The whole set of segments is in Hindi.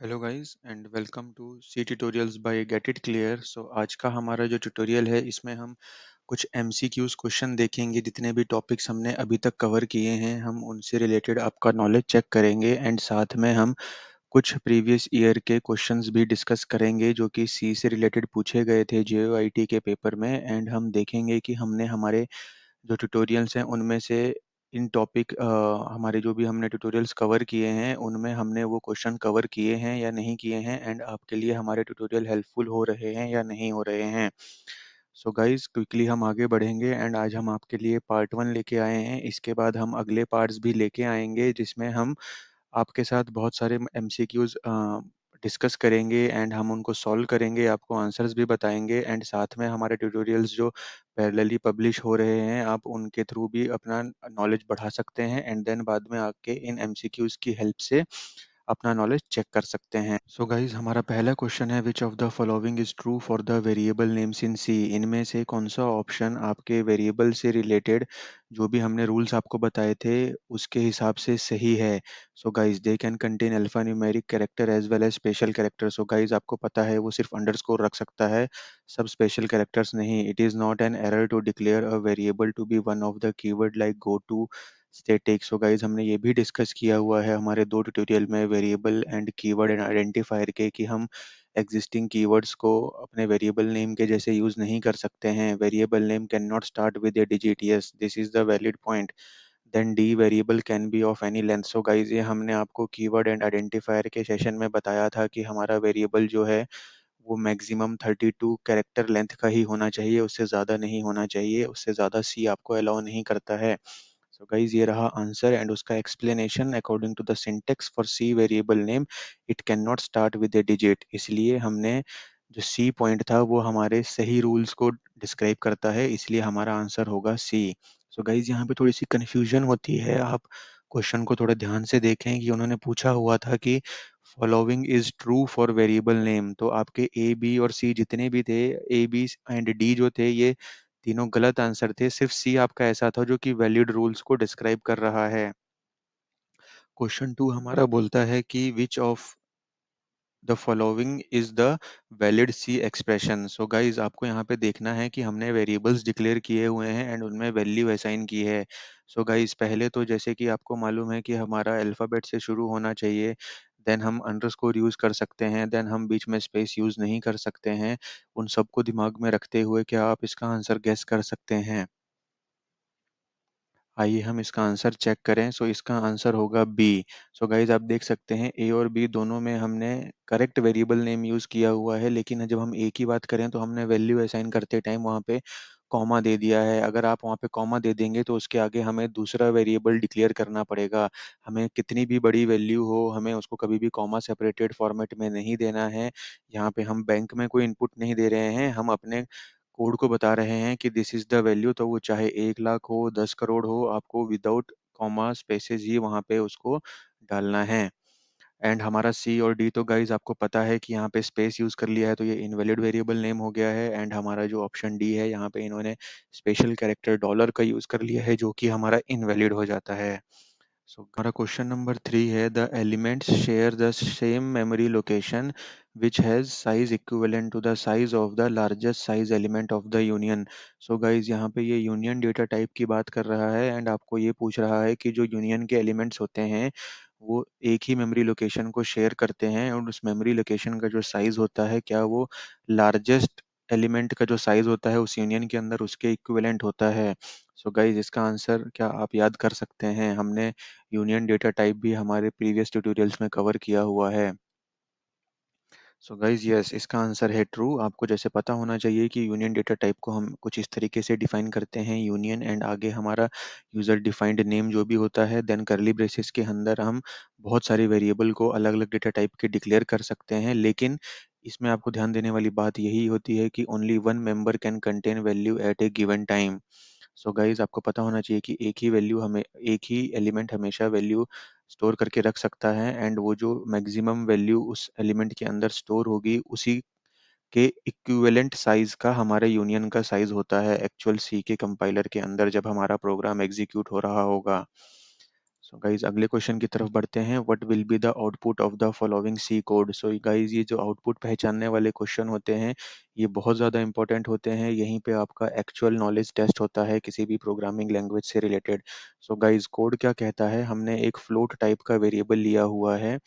Hello guys and welcome to C tutorials by get it clear. आज का हमारा जो ट्यूटोरियल है इसमें हम कुछ एमसीक्यूज क्वेश्चन देखेंगे। जितने भी टॉपिक्स हमने अभी तक कवर किए हैं हम उनसे रिलेटेड आपका नॉलेज चेक करेंगे एंड साथ में हम कुछ प्रीवियस ईयर के क्वेश्चंस भी डिस्कस करेंगे जो कि सी से रिलेटेड पूछे गए थे जेओआईटी के पेपर में। एंड हम देखेंगे कि हमने हमारे जो ट्यूटोरियल्स हैं उनमें से इन टॉपिक हमारे जो भी हमने ट्यूटोरियल्स कवर किए हैं उनमें हमने वो क्वेश्चन कवर किए हैं या नहीं किए हैं एंड आपके लिए हमारे ट्यूटोरियल हेल्पफुल हो रहे हैं या नहीं हो रहे हैं। सो गाइस क्विकली हम आगे बढ़ेंगे एंड आज हम आपके लिए पार्ट 1 लेके आए हैं। इसके बाद हम अगले पार्ट्स भी लेके आएंगे जिसमें हम आपके साथ बहुत सारे एमसीक्यूज डिस्कस करेंगे एंड हम उनको सॉल्व करेंगे, आपको आंसर्स भी बताएंगे एंड साथ में हमारे ट्यूटोरियल्स जो पैरेलली पब्लिश हो रहे हैं आप उनके थ्रू भी अपना नॉलेज बढ़ा सकते हैं एंड देन बाद में आके इन एमसीक्यूज की हेल्प से अपना नॉलेज चेक कर सकते हैं। सो गाइज हमारा पहला क्वेश्चन है which of the following is true for the variable names in C. इनमें से कौन सा ऑप्शन आपके वेरिएबल से रिलेटेड जो भी हमने रूल्स आपको बताए थे उसके हिसाब से सही है। So guys they can contain alpha numeric character as well as special character. So guys आपको पता है वो सिर्फ अंडरस्कोर रख सकता है, सब स्पेशल कैरेक्टर्स नहीं। It is not an error to declare a variable to be one of the keyword like go to static. So guys हमने ये भी डिस्कस किया हुआ है हमारे दो ट्यूटोरियल में variable and keyword and identifier के कि हम एग्जिस्टिंग कीवर्ड्स को अपने वेरिएबल नेम के जैसे यूज नहीं कर सकते हैं। Variable name can not start with a digit, yes this is the valid point. Then the variable can be of any length. So guys ये हमने आपको कीवर्ड एंड आइडेंटिफायर के सेशन में बताया था कि हमारा वेरिएबल जो है वो मैक्सिमम 32 कैरेक्टर लेंथ का ही होना चाहिए, उससे ज़्यादा नहीं होना चाहिए, उससे ज़्यादा सी आपको अलाउ नहीं करता है। सो गाइज ये रहा आंसर एंड उसका explanation according to the syntax for C variable name it can not start with a digit. इसलिए हमने जो सी पॉइंट था वो हमारे सही रूल्स को डिस्क्राइब करता है, इसलिए हमारा आंसर होगा सी। सो गाइज यहाँ पे थोड़ी सी कंफ्यूजन होती है, आप क्वेश्चन को थोड़ा ध्यान से देखें कि उन्होंने पूछा हुआ था कि following is true for variable name. तो आपके ए बी और सी जितने भी थे, ए बी एंड डी जो थे ये तीनों गलत आंसर थे, सिर्फ सी आपका ऐसा था जो कि वैलिड रूल्स को डिस्क्राइब कर रहा है। क्वेश्चन 2 हमारा बोलता है कि which of the following is the valid C expression. So guys आपको यहाँ पे देखना है कि हमने वेरिएबल्स डिक्लेयर किए हुए हैं एंड उनमें वैल्यू असाइन की है। सो गाइज पहले तो जैसे कि आपको मालूम है कि हमारा अल्फ़ाबेट से शुरू होना चाहिए, देन हम अंडरस्कोर यूज कर सकते हैं, देन हम बीच में स्पेस यूज नहीं कर सकते हैं। उन सबको दिमाग में रखते हुए क्या आप इसका आंसर गेस कर सकते हैं? आइए हम इसका आंसर चेक करें। सो इसका आंसर होगा बी। सो गाइज आप देख सकते हैं ए और बी दोनों में हमने करेक्ट वेरिएबल नेम यूज़ किया हुआ है, लेकिन जब हम ए की बात करें तो हमने वैल्यू असाइन करते टाइम वहाँ पे कॉमा दे दिया है। अगर आप वहाँ पे कॉमा दे देंगे तो उसके आगे हमें दूसरा वेरिएबल डिक्लेयर करना पड़ेगा। हमें कितनी भी बड़ी वैल्यू हो हमें उसको कभी भी कॉमा सेपरेटेड फॉर्मेट में नहीं देना है। यहाँ पे हम बैंक में कोई इनपुट नहीं दे रहे हैं, हम अपने कोड को बता रहे हैं कि दिस इज द वैल्यू। तो वो चाहे 1 लाख हो 10 करोड़ हो, आपको विदाउट कॉमा स्पेसेस ही वहाँ पे उसको डालना है। एंड हमारा सी और डी तो गाइज आपको पता है कि यहाँ पे स्पेस यूज कर लिया है तो ये इनवैलिड वेरिएबल नेम हो गया है। एंड हमारा जो ऑप्शन डी है यहाँ पे इन्होंने स्पेशल कैरेक्टर डॉलर का यूज कर लिया है जो कि हमारा इनवैलिड हो जाता है। सो हमारा क्वेश्चन नंबर 3 है the elements share the same memory location which has size equivalent to the size of the largest size element of the union। So guys यहाँ पे ये यूनियन डेटा टाइप की बात कर रहा है एंड आपको ये पूछ रहा है कि जो यूनियन के एलिमेंट्स होते हैं वो एक ही मेमोरी लोकेशन को शेयर करते हैं और उस मेमोरी लोकेशन का जो साइज होता है क्या वो लार्जेस्ट एलिमेंट का जो साइज होता है उस यूनियन के अंदर उसके इक्विवेलेंट होता है। सो गाइज इसका आंसर क्या आप याद कर सकते हैं? हमने यूनियन डेटा टाइप भी हमारे प्रीवियस ट्यूटोरियल्स में कवर किया हुआ है। सो गाइज यस इसका आंसर है ट्रू। आपको जैसे पता होना चाहिए कि यूनियन डेटा टाइप को हम कुछ इस तरीके से डिफाइन करते हैं, यूनियन एंड आगे हमारा यूजर डिफाइंड नेम जो भी होता है, देन करली ब्रेसेस के अंदर हम बहुत सारे वेरिएबल को अलग अलग डेटा टाइप के डिक्लेयर कर सकते हैं। लेकिन इसमें आपको ध्यान देने वाली बात यही होती है कि only one member can contain value at a given time. So guys आपको पता होना चाहिए कि एक ही वैल्यू हमें एक ही एलिमेंट हमेशा वैल्यू स्टोर करके रख सकता है एंड वो जो मैक्सिमम वैल्यू उस एलिमेंट के अंदर स्टोर होगी उसी के इक्विवेलेंट साइज का हमारे यूनियन का साइज होता है एक्चुअल सी के कंपाइलर के अंदर जब हमारा प्रोग्राम एग्जीक्यूट हो रहा होगा। सो गाइज अगले क्वेश्चन की तरफ बढ़ते हैं। What will be the output of the following C code. So guys ये जो आउटपुट पहचानने वाले क्वेश्चन होते हैं ये बहुत ज़्यादा इंपॉर्टेंट होते हैं। यहीं पे आपका एक्चुअल नॉलेज टेस्ट होता है किसी भी प्रोग्रामिंग लैंग्वेज से रिलेटेड। सो गाइज कोड क्या कहता है, हमने एक फ्लोट टाइप का वेरिएबल लिया हुआ है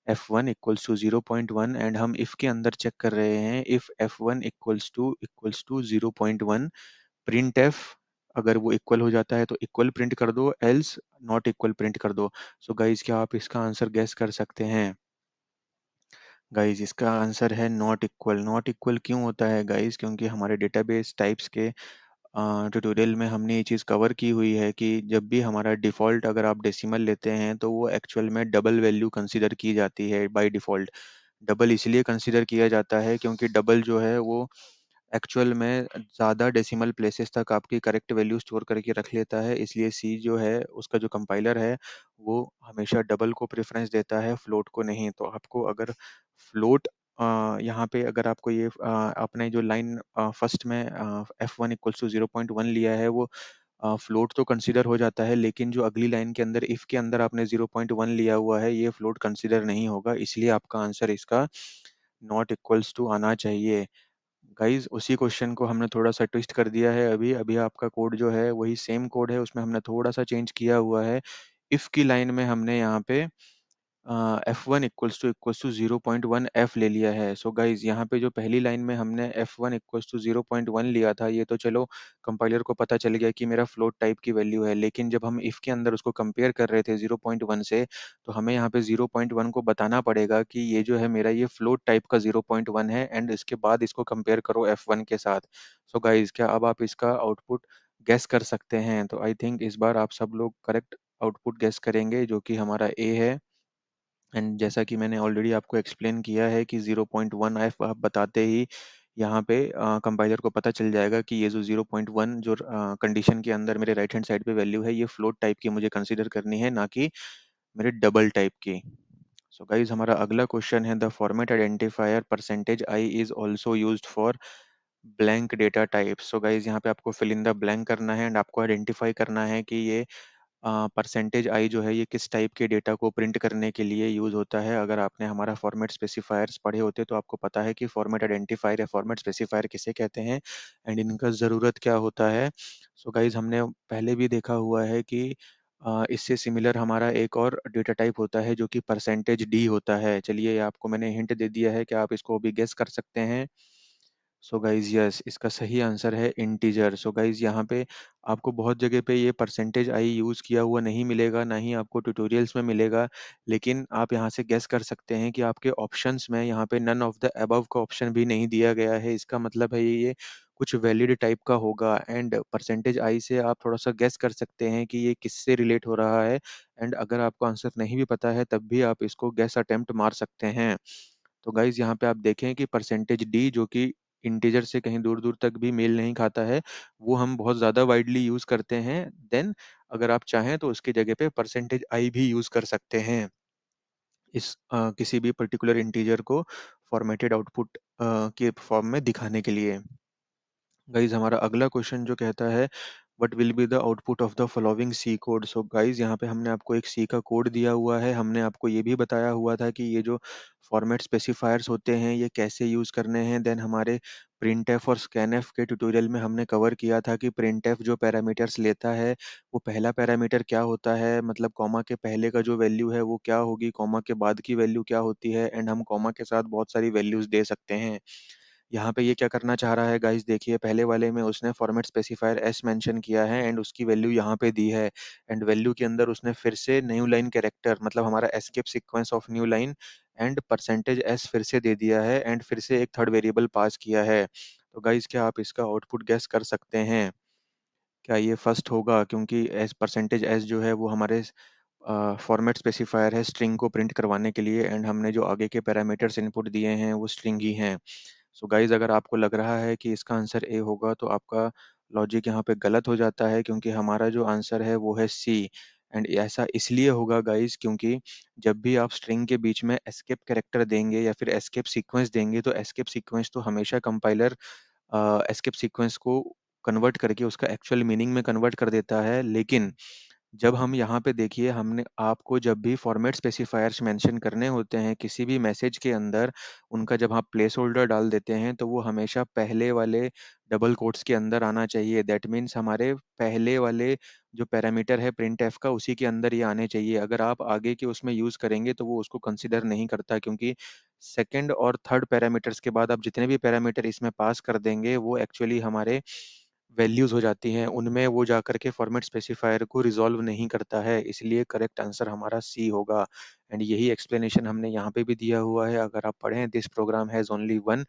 f1 इक्वल्स टू 0.1 एंड हम इफ के अंदर चेक कर रहे हैं if f1 equals to 0.1 print F, अगर वो इक्वल हो जाता है तो इक्वल प्रिंट कर दो, एल्स नॉट इक्वल प्रिंट कर दो। सो गाइज क्या आप इसका आंसर गैस कर सकते हैं? गाइज इसका आंसर है नॉट इक्वल। नॉट इक्वल क्यों होता है गाइज? क्योंकि हमारे डेटाबेस टाइप्स के ट्यूटोरियल में हमने ये चीज़ कवर की हुई है कि जब भी हमारा डिफ़ॉल्ट अगर आप डेसिमल लेते हैं तो वो एक्चुअल में डबल वैल्यू कंसीडर की जाती है बाय डिफ़ॉल्ट। डबल इसलिए कंसीडर किया जाता है क्योंकि डबल जो है वो एक्चुअल में ज़्यादा डेसिमल प्लेसेस तक आपकी करेक्ट वैल्यू स्टोर करके रख लेता है, इसलिए सी जो है उसका जो कंपाइलर है वो हमेशा डबल को प्रेफरेंस देता है, फ्लोट को नहीं। तो आपको अगर फ्लोट यहाँ पे अगर आपको ये आपने जो लाइन फर्स्ट में एफ वन इक्वल्स टू 0.1 लिया है वो फ्लोट तो कंसीडर हो जाता है, लेकिन जो अगली लाइन के अंदर इफ के अंदर आपने 0.1 लिया हुआ है ये फ्लोट कंसीडर नहीं होगा, इसलिए आपका आंसर इसका नॉट इक्वल्स टू आना चाहिए। गाइज उसी क्वेश्चन को हमने थोड़ा सा ट्विस्ट कर दिया है। अभी अभी आपका कोड जो है वही सेम कोड है, उसमें हमने थोड़ा सा चेंज किया हुआ है। इफ की लाइन में हमने यहाँ पे F1 इक्वल्स टू 0.1 F ले लिया है। सो गाइज यहाँ पे जो पहली लाइन में हमने F1 इक्वल्स टू 0.1 लिया था ये तो चलो कंपाइलर को पता चल गया कि मेरा फ्लोट टाइप की वैल्यू है, लेकिन जब हम इफ के अंदर उसको कंपेयर कर रहे थे 0.1 से तो हमें यहाँ पे 0.1 को बताना पड़ेगा कि ये जो है मेरा ये फ्लोट टाइप का 0.1 है एंड इसके बाद इसको कंपेयर करो F1 के साथ। सो गाइज क्या अब आप इसका आउटपुट गेस कर सकते हैं? तो आई थिंक इस बार आप सब लोग करेक्ट आउटपुट गेस करेंगे जो कि हमारा ए है। एंड जैसा कि मैंने ऑलरेडी आपको एक्सप्लेन किया है कि 0.1 आप बताते ही यहाँ पे कंपाइलर को पता चल जाएगा कि ये जो 0.1 जो कंडीशन के अंदर मेरे राइट हैंड साइड पे वैल्यू है ये फ्लोट टाइप की मुझे कंसीडर करनी है, ना कि मेरे डबल टाइप की। सो गाइज हमारा अगला क्वेश्चन है the format identifier percentage I is also used for blank data type. So guys यहाँ पे आपको फिल इन द ब्लैंक करना है एंड आपको आइडेंटिफाई करना है कि ये परसेंटेज आई जो है ये किस टाइप के डेटा को प्रिंट करने के लिए यूज होता है। अगर आपने हमारा फॉर्मेट स्पेसिफायर्स पढ़े होते तो आपको पता है कि फॉर्मेट आइडेंटिफायर या फॉर्मेट स्पेसिफायर किसे कहते हैं एंड इनका ज़रूरत क्या होता है। सो गाइज हमने पहले भी देखा हुआ है कि इससे सिमिलर हमारा एक और डेटा टाइप होता है जो कि परसेंटेज डी होता है। चलिए ये आपको मैंने हिंट दे दिया है कि आप इसको भी गेस कर सकते हैं। सो गाइज यस इसका सही आंसर है इंटीजर। सो गाइज यहाँ पे आपको बहुत जगह पे ये परसेंटेज आई यूज़ किया हुआ नहीं मिलेगा, ना ही आपको ट्यूटोरियल्स में मिलेगा, लेकिन आप यहाँ से गेस कर सकते हैं कि आपके ऑप्शंस में यहाँ पे नन ऑफ द अबव का ऑप्शन भी नहीं दिया गया है। इसका मतलब है ये कुछ वैलिड टाइप का होगा एंड परसेंटेज आई से आप थोड़ा सा गेस कर सकते हैं कि ये किससे रिलेट हो रहा है। एंड अगर आपको आंसर नहीं भी पता है तब भी आप इसको गेस अटेम्प्ट मार सकते हैं। तो गाइज यहाँ पे आप देखें कि परसेंटेज डी जो कि इंटीजर से कहीं दूर दूर तक भी मेल नहीं खाता है, वो हम बहुत ज़्यादा वाइडली यूज़ करते हैं। देन अगर आप चाहें तो उसकी जगह पे परसेंटेज आई भी यूज़ कर सकते हैं इस किसी भी पर्टिकुलर इंटीजर को फॉर्मेटेड आउटपुट के फॉर्म में दिखाने के लिए। गाइज हमारा अगला क्वेश्चन जो कहता है what will be the output of the following C code. So guys यहाँ पे हमने आपको एक सी का कोड दिया हुआ है। हमने आपको ये भी बताया हुआ था कि ये जो फॉर्मेट स्पेसिफायर्स होते हैं ये कैसे यूज़ करने हैं। देन हमारे प्रिंट और स्कैनफ के ट्यूटोरियल में हमने कवर किया था कि प्रिंट जो पैरामीटर्स लेता है वो पहला पैरामीटर क्या होता है, मतलब कॉमा के पहले का जो वैल्यू है वो क्या होगी, कॉमा के बाद की वैल्यू क्या होती है, एंड हम कॉमा के साथ बहुत सारी वैल्यूज दे सकते हैं। यहाँ पे ये क्या करना चाह रहा है गाइस, देखिए पहले वाले में उसने फॉर्मेट स्पेसिफायर एस मेंशन किया है एंड उसकी वैल्यू यहाँ पे दी है एंड वैल्यू के अंदर उसने फिर से न्यू लाइन कैरेक्टर मतलब हमारा escape sequence of new line and percentage S फिर से दे दिया है एंड फिर से एक थर्ड वेरिएबल पास किया है। तो गाइस क्या आप इसका आउटपुट गैस कर सकते हैं? क्या ये फर्स्ट होगा? क्योंकि एस परसेंटेज एस जो है वो हमारे फॉर्मेट स्पेसिफायर है स्ट्रिंग को प्रिंट करवाने के लिए एंड हमने जो आगे के पैरामीटर्स इनपुट दिए हैं वो स्ट्रिंग ही हैं। सो गाइज अगर आपको लग रहा है कि इसका आंसर ए होगा तो आपका लॉजिक यहाँ पे गलत हो जाता है, क्योंकि हमारा जो आंसर है वो है सी। एंड ऐसा इसलिए होगा गाइज क्योंकि जब भी आप स्ट्रिंग के बीच में एस्केप कैरेक्टर देंगे या फिर एस्केप सीक्वेंस देंगे तो एस्केप सीक्वेंस तो हमेशा कंपाइलर एस्केप सीक्वेंस को कन्वर्ट करके उसका एक्चुअल मीनिंग में कन्वर्ट कर देता है, लेकिन जब हम यहाँ पे देखिए हमने आपको जब भी फॉर्मेट स्पेसिफायर्स मेंशन करने होते हैं किसी भी मैसेज के अंदर, उनका जब आप प्लेस होल्डर डाल देते हैं तो वो हमेशा पहले वाले डबल कोट्स के अंदर आना चाहिए। दैट मीन्स हमारे पहले वाले जो पैरामीटर है प्रिंटफ का उसी के अंदर ये आने चाहिए। अगर आप आगे के उसमें यूज़ करेंगे तो वो उसको कंसिडर नहीं करता, क्योंकि सेकंड और थर्ड पैरामीटर्स के बाद आप जितने भी पैरामीटर इसमें पास कर देंगे वो एक्चुअली हमारे वैल्यूज़ हो जाती हैं, उनमें वो जाकर के फॉर्मेट स्पेसिफायर को रिज़ॉल्व नहीं करता है, इसलिए करेक्ट आंसर हमारा सी होगा। एंड यही एक्सप्लेनेशन हमने यहाँ पे भी दिया हुआ है, अगर आप पढ़ें, this program has only one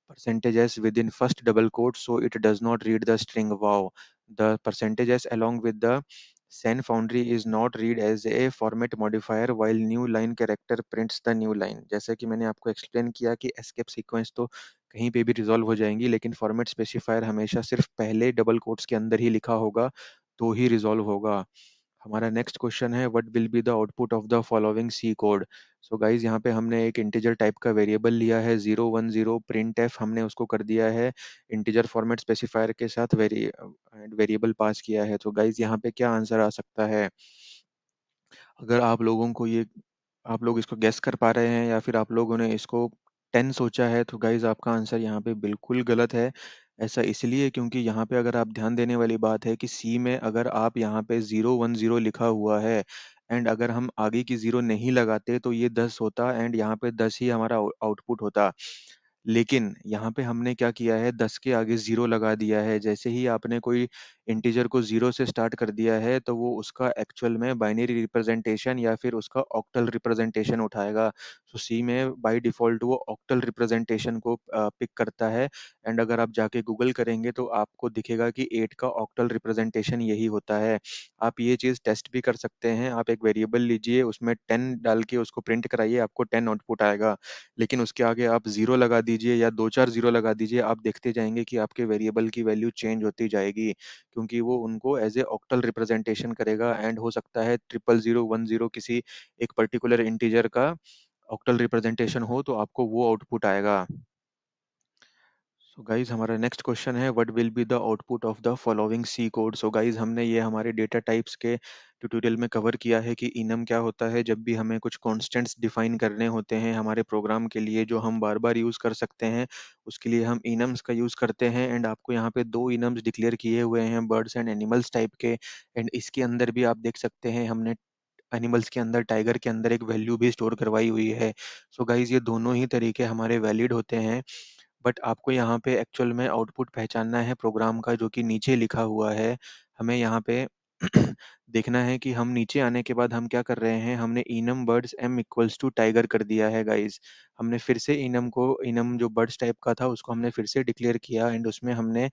percentage s within first double quote, so it does not read the string wow. The percentage s along with the sen foundry is not read as a format modifier while new line character prints the new line. जैसे कि मैंने आपको एक्सप्लेन किया कि escape sequence तो कहीं पे भी रिजॉल्व हो जाएंगी, लेकिन फॉर्मेट स्पेसिफायर हमेशा सिर्फ पहले डबल कोट्स के अंदर ही लिखा होगा तो ही रिजॉल्व होगा। हमारा नेक्स्ट क्वेश्चन है what will be the output of the following C code. So guys यहाँ पे हमने एक इंटीजर टाइप का वेरिएबल लिया है 010 प्रिंट एफ, हमने उसको कर दिया है इंटीजर फॉर्मेट स्पेसिफायर के साथ वेरिएबल पास किया है। तो गाइज यहाँ पे क्या आंसर आ सकता है? अगर आप लोगों को ये आप लोग इसको गेस कर पा रहे हैं या फिर आप लोगों ने इसको 10 सोचा है तो गाइज आपका आंसर यहाँ पे बिल्कुल गलत है। ऐसा इसलिए क्योंकि यहाँ पे अगर आप ध्यान देने वाली बात है कि सी में अगर आप यहाँ पे 010 लिखा हुआ है एंड अगर हम आगे की 0 नहीं लगाते तो ये 10 होता एंड यहाँ पे 10 ही हमारा आउटपुट होता। लेकिन यहाँ पे हमने क्या किया है, 10 के आगे 0 लगा दिया है। जैसे ही आपने कोई इंटीजर को 0 से स्टार्ट कर दिया है तो वो उसका एक्चुअल में बाइनरी रिप्रेजेंटेशन या फिर उसका ऑक्टल रिप्रेजेंटेशन उठाएगा। तो सी में बाय डिफॉल्ट वो ऑक्टल रिप्रेजेंटेशन को पिक करता है एंड अगर आप जाके गूगल करेंगे तो आपको दिखेगा कि 8 का ऑक्टल रिप्रेजेंटेशन यही होता है। आप ये चीज़ टेस्ट भी कर सकते हैं। आप एक वेरिएबल लीजिए, उसमें 10 डाल के उसको प्रिंट कराइए, आपको 10 आउटपुट आएगा। लेकिन उसके आगे आप 0 लगा दीजिए या 2-4 0 लगा दीजिए, आप देखते जाएँगे कि आपके वेरिएबल की वैल्यू चेंज होती जाएगी, क्योंकि वो उनको एज़ ए ऑक्टल रिप्रेजेंटेशन करेगा एंड हो सकता है 00010 किसी एक पर्टिकुलर इंटीजर का ऑक्टल रिप्रेजेंटेशन हो तो आपको वो आउटपुट आएगा। सो गाइज हमारा नेक्स्ट क्वेश्चन है what will be the output of the following C code. So guys हमने ये हमारे डेटा टाइप्स के ट्यूटोरियल में कवर किया है कि इनम क्या होता है। जब भी हमें कुछ कॉन्स्टेंट्स डिफाइन करने होते हैं हमारे प्रोग्राम के लिए जो हम बार बार यूज़ कर सकते हैं, उसके लिए हम इनम्स का यूज़ करते हैं। एंड आपको यहाँ पे दो इनम्स डिक्लेयर किए हुए हैं बर्ड्स एंड एनिमल्स टाइप के, एंड इसके अंदर भी आप देख सकते हैं हमने एनिमल्स के अंदर टाइगर के अंदर एक वैल्यू भी स्टोर करवाई हुई है। सो गाइज ये दोनों ही तरीके हमारे वैलिड होते हैं, बट आपको यहाँ पे एक्चुअल में आउटपुट पहचानना है प्रोग्राम का जो कि नीचे लिखा हुआ है। हमें यहाँ पे देखना है कि हम नीचे आने के बाद हम क्या कर रहे हैं, हमने enum birds m equals to tiger कर दिया है गाइस। हमने फिर से इनम जो बर्ड्स टाइप का था उसको हमने फिर से डिक्लेयर किया एंड उसमें हमने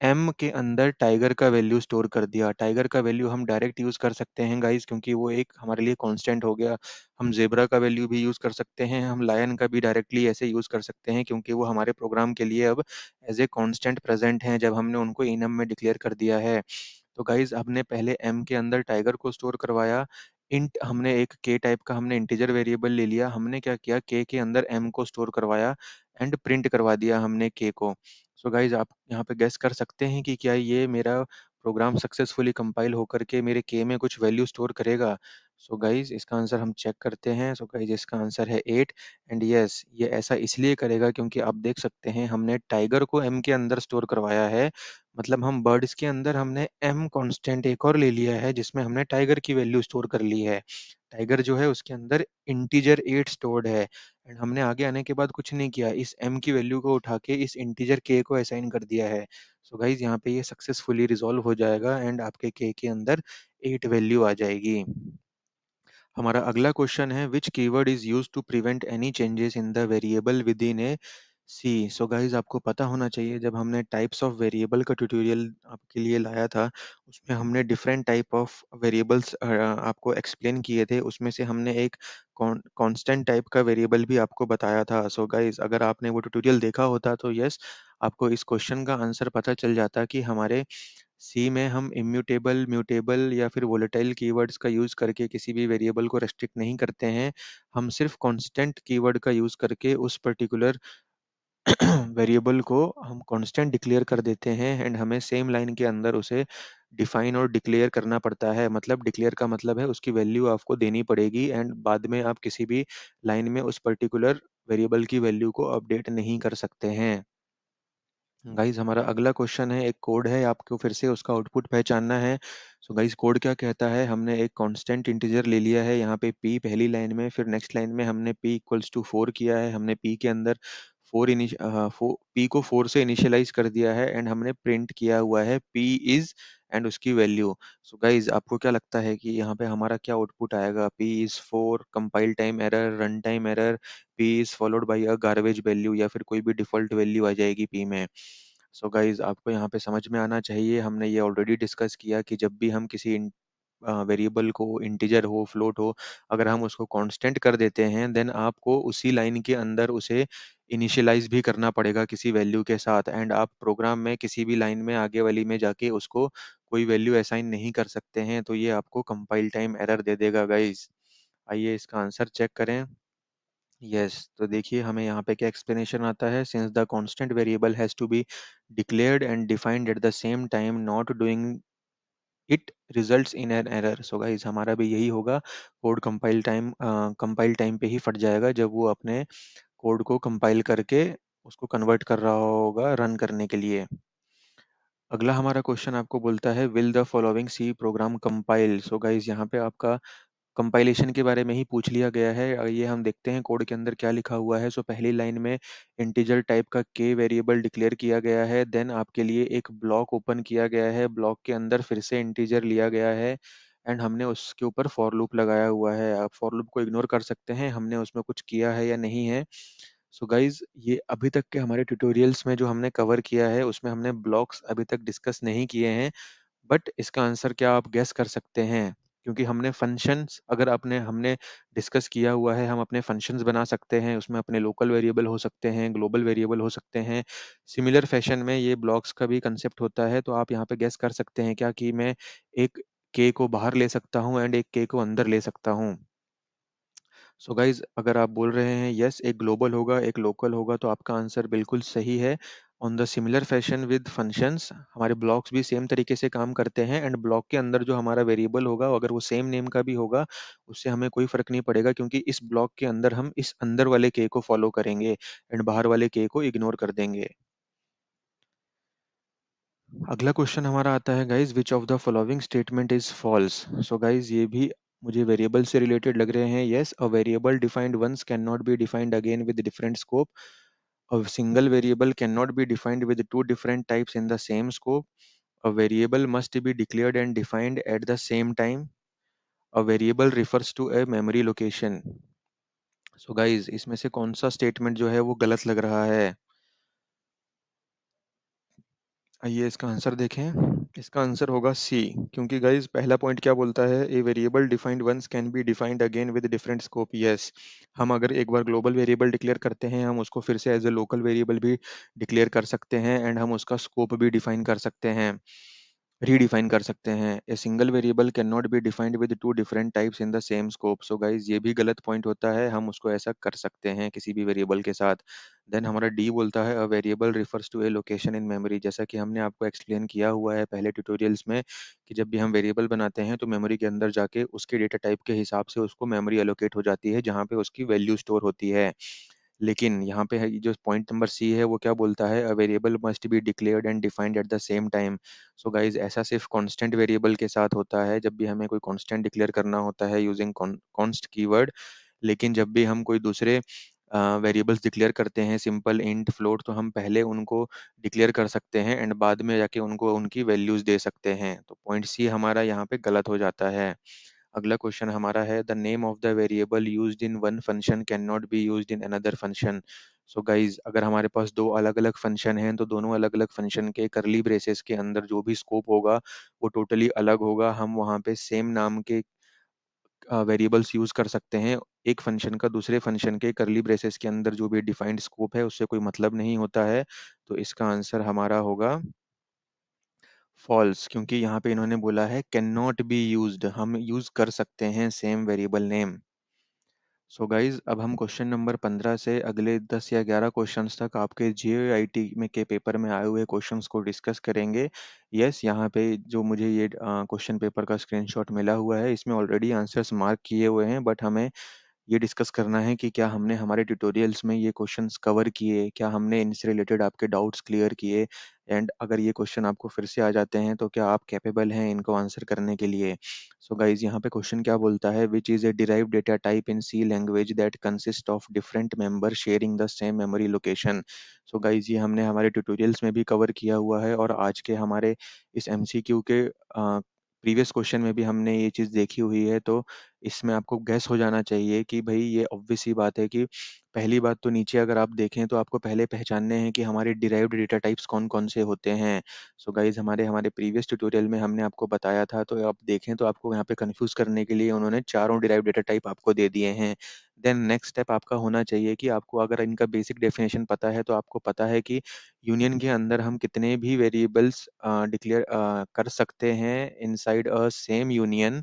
एम के अंदर टाइगर का वैल्यू स्टोर कर दिया। टाइगर का वैल्यू हम डायरेक्ट यूज़ कर सकते हैं गाइस, क्योंकि वो एक हमारे लिए कांस्टेंट हो गया। हम ज़ेब्रा का वैल्यू भी यूज़ कर सकते हैं, हम लायन का भी डायरेक्टली ऐसे यूज़ कर सकते हैं, क्योंकि वो हमारे प्रोग्राम के लिए अब एज़ ए कांस्टेंट प्रेज़ेंट हैं, जब हमने उनको इनम में डिक्लेयर कर दिया है। तो गाइस हमने पहले एम के अंदर टाइगर को स्टोर करवाया। इंट हमने एक के टाइप का हमने इंटीजर वेरिएबल ले लिया। हमने क्या किया, के अंदर एम को स्टोर करवाया एंड प्रिंट करवा दिया हमने के को। सो गाइस आप यहाँ पे गेस कर सकते हैं कि क्या ये मेरा प्रोग्राम सक्सेसफुली कंपाइल होकर के मेरे के में कुछ वैल्यू स्टोर करेगा। सो गाइस इसका आंसर हम चेक करते हैं। सो गाइस इसका आंसर है 8 एंड यस ये ऐसा इसलिए करेगा क्योंकि आप देख सकते हैं हमने टाइगर को एम के अंदर स्टोर करवाया है। मतलब हम बर्ड्स के अंदर हमने एम कांस्टेंट एक और ले लिया है जिसमें हमने टाइगर की वैल्यू स्टोर कर ली है। टाइगर जो है उसके अंदर इंटीजर 8 स्टोर्ड है एंड हमने आगे आने के बाद कुछ नहीं किया, इस m की वैल्यू को उठा के इस इंटीजर k को असाइन कर दिया है। सो गाइज यहाँ पे ये सक्सेसफुली रिजॉल्व हो जाएगा एंड आपके k के अंदर 8 वैल्यू आ जाएगी। हमारा अगला क्वेश्चन है which keyword is used to prevent any changes in the variable within a C. So guys आपको पता होना चाहिए, जब हमने टाइप्स ऑफ वेरिएबल का ट्यूटोरियल आपके लिए लाया था उसमें हमने डिफरेंट टाइप ऑफ वेरिएबल्स आपको एक्सप्लेन किए थे। उसमें से हमने एक कांस्टेंट टाइप का वेरिएबल भी आपको बताया था। सो गाइज अगर आपने वो ट्यूटोरियल देखा होता तो यस आपको इस क्वेश्चन का आंसर पता चल जाता कि हमारे सी में हम इम्यूटेबल, म्यूटेबल या फिर वोलेटाइल कीवर्ड्स का यूज़ करके किसी भी वेरिएबल को रेस्ट्रिक्ट नहीं करते हैं। हम सिर्फ कांस्टेंट कीवर्ड का यूज़ करके उस पर्टिकुलर वेरिएबल को हम कांस्टेंट डिक्लेयर कर देते हैं एंड हमें सेम लाइन के अंदर उसे डिफाइन और डिक्लेयर करना पड़ता है। मतलब डिक्लेयर का मतलब है उसकी वैल्यू आपको देनी पड़ेगी एंड बाद में आप किसी भी लाइन में उस पर्टिकुलर वेरिएबल की वैल्यू को अपडेट नहीं कर सकते हैं। गाइस हमारा अगला क्वेश्चन है, एक कोड है, आपको फिर से उसका आउटपुट पहचानना है। सो गाइस कोड क्या कहता है, हमने एक कांस्टेंट इंटीजर ले लिया है यहाँ पे p पहली लाइन में, फिर नेक्स्ट लाइन में हमने p इक्वल्स टू 4 किया है, हमने p के अंदर p को 4 से इनिशियलाइज कर दिया है एंड हमने प्रिंट किया हुआ है p इज एंड उसकी वैल्यू। सो गाइस आपको क्या लगता है कि यहाँ पे हमारा क्या आउटपुट आएगा, p is 4, compile time error, run time error, p is followed by a garbage value, या फिर कोई भी डिफॉल्ट वैल्यू आ जाएगी p में। सो गाइज आपको यहाँ पे समझ में आना चाहिए, हमने ये ऑलरेडी डिस्कस किया कि जब भी हम किसी वेरिएबल को, इंटीजर हो, फ्लोट हो, अगर हम उसको कांस्टेंट कर देते हैं देन आपको उसी लाइन के अंदर उसे इनिशियलाइज भी करना पड़ेगा किसी वैल्यू के साथ एंड आप प्रोग्राम में किसी भी लाइन में आगे वाली में जाके उसको कोई वैल्यू असाइन नहीं कर सकते हैं, तो ये आपको कंपाइल टाइम एरर दे देगा गाइज। आइए इसका आंसर चेक करें। यस तो देखिए हमें यहाँ पे क्या एक्सप्लेनेशन आता है, since the constant variable has to be declared and defined at the same time, not doing it results in an error. So guys हमारा भी यही होगा, कोड कंपाइल टाइम पे ही फट जाएगा जब वो अपने कोड को कंपाइल करके उसको कन्वर्ट कर रहा होगा रन करने के लिए। अगला हमारा क्वेश्चन आपको बोलता है will the following C program compile. So guys यहाँ पे आपका कंपाइलेशन के बारे में ही पूछ लिया गया है। ये हम देखते हैं कोड के अंदर क्या लिखा हुआ है। सो पहली लाइन में इंटीजर टाइप का k वेरिएबल डिक्लेयर किया गया है, देन आपके लिए एक ब्लॉक ओपन किया गया है, ब्लॉक के अंदर फिर से इंटीजर लिया गया है एंड हमने उसके ऊपर फॉर लूप लगाया हुआ है। आप फॉर लूप को इग्नोर कर सकते हैं, हमने उसमें कुछ किया है या नहीं है। सो गाइज ये अभी तक के हमारे ट्यूटोरियल्स में जो हमने कवर किया है उसमें हमने ब्लॉक्स अभी तक डिस्कस नहीं किए हैं, बट इसका आंसर क्या आप गेस कर सकते हैं? क्योंकि हमने फंक्शंस, अगर आपने हमने डिस्कस किया हुआ है, हम अपने फंक्शंस बना सकते हैं, उसमें अपने लोकल वेरिएबल हो सकते हैं, ग्लोबल वेरिएबल हो सकते हैं। सिमिलर फैशन में ये ब्लॉक्स का भी कंसेप्ट होता है, तो आप यहाँ पे गेस कर सकते हैं क्या कि मैं एक के को बाहर ले सकता हूँ एंड एक के को अंदर ले सकता हूँ। सो गाइज अगर आप बोल रहे हैं यस एक ग्लोबल होगा एक लोकल होगा, तो आपका आंसर बिल्कुल सही है। On the similar fashion with functions, हमारे ब्लॉक्स भी सेम तरीके से काम करते हैं एंड ब्लॉक के अंदर जो हमारा वेरिएबल होगा अगर वो सेम नेम का भी होगा उससे हमें कोई फर्क नहीं पड़ेगा, क्योंकि इस ब्लॉक के अंदर हम इस अंदर वाले के को फॉलो करेंगे एंड बाहर वाले के को इग्नोर कर देंगे। अगला क्वेश्चन हमारा आता है guys which of the following statement is false. So guys ये भी मुझे वेरिएबल से रिलेटेड लग रहे हैं। Yes a variable defined once can not be defined again with different scope. A single variable cannot be defined with two different types in the same scope. A variable must be declared and defined at the same time. A variable refers to a memory location. So guys इसमें से कौन सा स्टेटमेंट जो है वो गलत लग रहा है? आइए इसका आंसर देखें। इसका आंसर होगा सी, क्योंकि गाइज पहला पॉइंट क्या बोलता है, a variable defined once can be defined again with different scope. Yes हम अगर एक बार ग्लोबल वेरिएबल डिक्लेयर करते हैं हम उसको फिर से एज ए लोकल वेरिएबल भी डिक्लेयर कर सकते हैं एंड हम उसका स्कोप भी डिफाइन कर सकते हैं, रीडिफाइन कर सकते हैं। A single variable can not be defined with two different types in the same scope. So guys ये भी गलत पॉइंट होता है, हम उसको ऐसा कर सकते हैं किसी भी वेरिएबल के साथ। देन हमारा डी बोलता है a variable refers to a location in memory. जैसा कि हमने आपको एक्सप्लेन किया हुआ है पहले ट्यूटोरियल्स में कि जब भी हम वेरिएबल बनाते हैं तो मेमोरी के अंदर जाके उसके डेटा टाइप के हिसाब से उसको मेमोरी एलोकेट हो जाती है जहाँ पे उसकी वैल्यू स्टोर होती है। लेकिन यहाँ पे है जो पॉइंट नंबर सी है वो क्या बोलता है, a variable must be declared and defined at the same time. So guys ऐसा सिर्फ कांस्टेंट वेरिएबल के साथ होता है, जब भी हमें कोई कांस्टेंट डिक्लेयर करना होता है यूजिंग कॉन्स्ट कीवर्ड। लेकिन जब भी हम कोई दूसरे वेरिएबल्स डिक्लेयर करते हैं, सिंपल इंट फ्लोट, तो हम पहले उनको डिक्लेयर कर सकते हैं एंड बाद में जाके उनको उनकी वैल्यूज दे सकते हैं। तो पॉइंट सी हमारा यहाँ पे गलत हो जाता है। अगला क्वेश्चन हमारा है the name of the variable used in one function can not be used in another function. So guys अगर हमारे पास दो अलग अलग फंक्शन हैं तो दोनों अलग अलग फंक्शन के करली ब्रेसेस के अंदर जो भी स्कोप होगा वो टोटली अलग होगा। हम वहाँ पे सेम नाम के वेरिएबल्स यूज कर सकते हैं, एक फंक्शन का दूसरे फंक्शन के करली ब्रेसेस के अंदर जो भी डिफाइंड स्कोप है उससे कोई मतलब नहीं होता है। तो इसका आंसर हमारा होगा फॉल्स, क्योंकि यहाँ पे इन्होंने बोला है कैन नॉट बी यूज्ड, हम यूज कर सकते हैं same variable name. So guys अब हम क्वेश्चन नंबर 15 से अगले 10 या 11 क्वेश्चंस तक आपके जेईआईटी में के पेपर में आए हुए क्वेश्चंस को डिस्कस करेंगे। यस, यहाँ पे जो मुझे ये क्वेश्चन पेपर का स्क्रीनशॉट मिला हुआ है, इसमें ऑलरेडी आंसर्स मार्क किए हुए हैं, बट हमें ये डिस्कस करना है कि क्या हमने हमारे ट्यूटोरियल्स में ये क्वेश्चंस कवर किए, क्या हमने इनसे रिलेटेड आपके डाउट्स क्लियर किए, एंड अगर ये क्वेश्चन आपको फिर से आ जाते हैं तो क्या आप कैपेबल हैं इनको आंसर करने के लिए। सो गाइज यहाँ पे क्वेश्चन क्या बोलता है, which is a derived data type in C language that consist of different member sharing the same memory location. So guys ये हमने हमारे ट्यूटोरियल्स में भी कवर किया हुआ है, और आज के हमारे इस एमसीक्यू के प्रीवियस क्वेश्चन में भी हमने ये चीज़ देखी हुई है। तो इसमें आपको गैस हो जाना चाहिए कि भाई ये ऑब्वियस सी बात है कि पहली बात तो नीचे अगर आप देखें तो आपको पहले पहचानने हैं कि हमारे डिराइव्ड डेटा टाइप्स कौन कौन से होते हैं। सो गाइज हमारे हमारे प्रीवियस ट्यूटोरियल में हमने आपको बताया था, तो आप देखें तो आपको यहाँ पे कंफ्यूज करने के लिए उन्होंने चारों डिराइव्ड डेटा टाइप आपको दे दिए हैं। देन नेक्स्ट स्टेप आपका होना चाहिए कि आपको अगर इनका बेसिक डेफिनेशन पता है तो आपको पता है कि यूनियन के अंदर हम कितने भी वेरिएबल्स डिक्लेयर कर सकते हैं इनसाइड अ सेम यूनियन,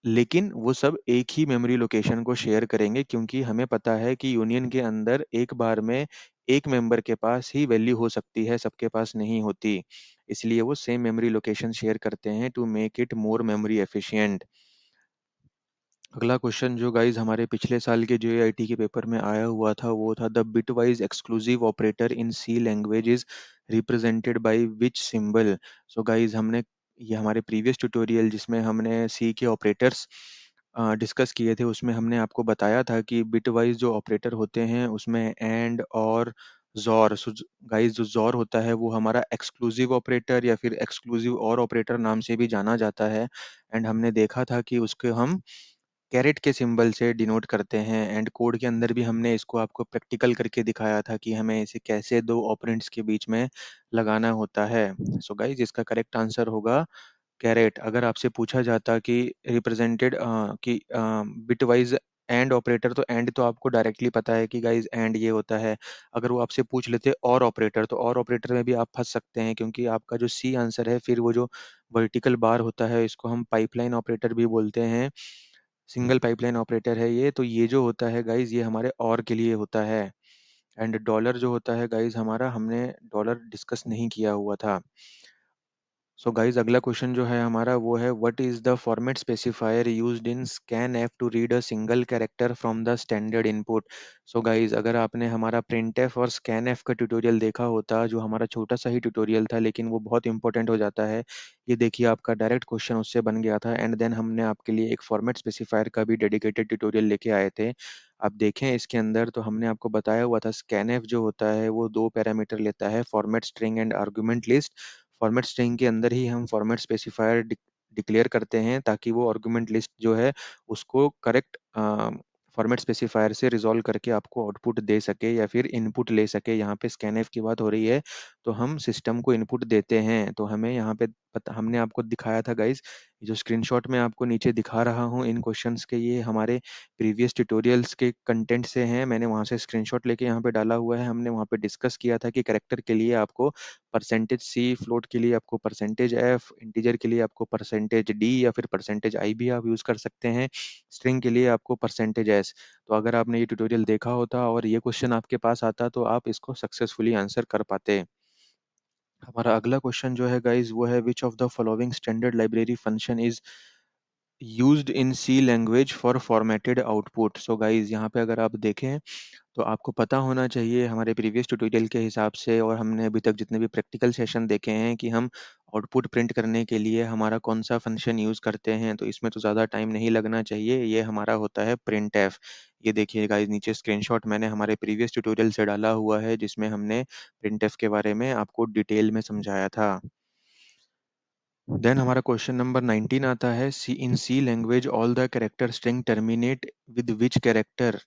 लेकिन वो सब एक ही मेमोरी लोकेशन को शेयर करेंगे, क्योंकि हमें पता है कि यूनियन के अंदर एक बार में एक मेंबर के पास ही वैल्यू हो सकती है, सबके पास नहीं होती। इसलिए वो सेम मेमोरी लोकेशन शेयर करते हैं to make it more memory efficient. अगला क्वेश्चन जो गाइज हमारे पिछले साल के जेआईटी के पेपर में आया हुआ था वो था, the bitwise exclusive operator in C language is represented by which symbol. So guys हमने ये हमारे प्रीवियस ट्यूटोरियल जिसमें हमने सी के ऑपरेटर्स डिस्कस किए थे, उसमें हमने आपको बताया था कि बिटवाइज जो ऑपरेटर होते हैं उसमें एंड और जॉर। सो गाइज जो जॉर होता है वो हमारा एक्सक्लूसिव ऑपरेटर या फिर एक्सक्लूसिव और ऑपरेटर नाम से भी जाना जाता है। एंड हमने देखा था कि उसके हम कैरेट के सिंबल से डिनोट करते हैं, एंड कोड के अंदर भी हमने इसको आपको प्रैक्टिकल करके दिखाया था कि हमें इसे कैसे दो ऑपरेंड्स के बीच में लगाना होता है। सो गाइस इसका करेक्ट आंसर होगा कैरेट। अगर आपसे पूछा जाता कि रिप्रेजेंटेड कि बिटवाइज एंड ऑपरेटर, तो एंड तो आपको डायरेक्टली पता है कि गाइज एंड ये होता है। अगर वो आपसे पूछ लेते और ऑपरेटर, तो और ऑपरेटर में भी आप फंस सकते हैं, क्योंकि आपका जो सी आंसर है फिर वो जो वर्टिकल बार होता है इसको हम पाइपलाइन ऑपरेटर भी बोलते हैं। सिंगल पाइपलाइन ऑपरेटर है ये। तो ये जो होता है गाइज ये हमारे और के लिए होता है। एंड डॉलर जो होता है गाइज हमारा, हमने डॉलर डिस्कस नहीं किया हुआ था। सो गाइज अगला क्वेश्चन जो है हमारा वो है, what is the format specifier used in scan F two read a single character from the standard input. So guys अगर आपने हमारा प्रिंट एफ और स्कैन एफ का ट्यूटोरियल देखा होता, जो हमारा छोटा सा ही ट्यूटोरियल था लेकिन वो बहुत इंपॉर्टेंट हो जाता है। ये देखिए आपका डायरेक्ट क्वेश्चन उससे बन गया था, एंड देन हमने आपके लिए एक फॉर्मेट स्पेसिफायर का भी डेडिकेटेड ट्यूटोरियल लेके आए थे। आप देखें इसके अंदर तो हमने आपको बताया हुआ था स्कैन एफ जो होता है वो दो पैरामीटर लेता है, format string and argument list. Format string के अंदर ही हम फॉर्मेट स्पेसिफायर डिक्लेयर करते हैं, ताकि वो आर्गुमेंट लिस्ट जो है उसको करेक्ट फॉर्मेट स्पेसिफायर से रिजॉल्व करके आपको आउटपुट दे सके या फिर इनपुट ले सके। यहाँ पे स्कैनफ की बात हो रही है, तो हम सिस्टम को इनपुट देते हैं। तो हमें यहाँ पे हमने आपको दिखाया था गाइज, जो स्क्रीनशॉट में आपको नीचे दिखा रहा हूँ इन क्वेश्चंस के, ये हमारे प्रीवियस ट्यूटोरियल्स के कंटेंट से हैं। मैंने वहाँ से स्क्रीनशॉट लेके यहाँ पे डाला हुआ है। हमने वहाँ पे डिस्कस किया था कि कैरेक्टर के लिए आपको परसेंटेज सी, फ्लोट के लिए आपको परसेंटेज एफ, इंटीजर के लिए आपको परसेंटेज डी या फिर परसेंटेज आई भी आप यूज कर सकते हैं, स्ट्रिंग के लिए आपको परसेंटेज एस। तो अगर आपने ये ट्यूटोरियल देखा होता और ये क्वेश्चन आपके पास आता तो आप इसको सक्सेसफुली आंसर कर पाते। हमारा अगला क्वेश्चन जो है गाइज वो है, which of the following standard library function is used in C language for formatted output. So guys यहाँ पे अगर आप देखें तो आपको पता होना चाहिए हमारे प्रीवियस ट्यूटोरियल के हिसाब से, और हमने अभी तक जितने भी प्रैक्टिकल सेशन देखे हैं, कि हम आउटपुट प्रिंट करने के लिए हमारा कौन सा फंक्शन यूज़ करते हैं। तो इसमें तो ज़्यादा टाइम नहीं लगना चाहिए, ये हमारा होता है प्रिंट एफ। ये देखिए गाइस नीचे स्क्रीनशॉट मैंने हमारे प्रीवियस ट्यूटोरियल से डाला हुआ है, जिसमें हमने प्रिंट एफ के बारे में आपको डिटेल में समझाया था। देन हमारा क्वेश्चन नंबर 19 आता है, C in C language all the character string terminate with which character.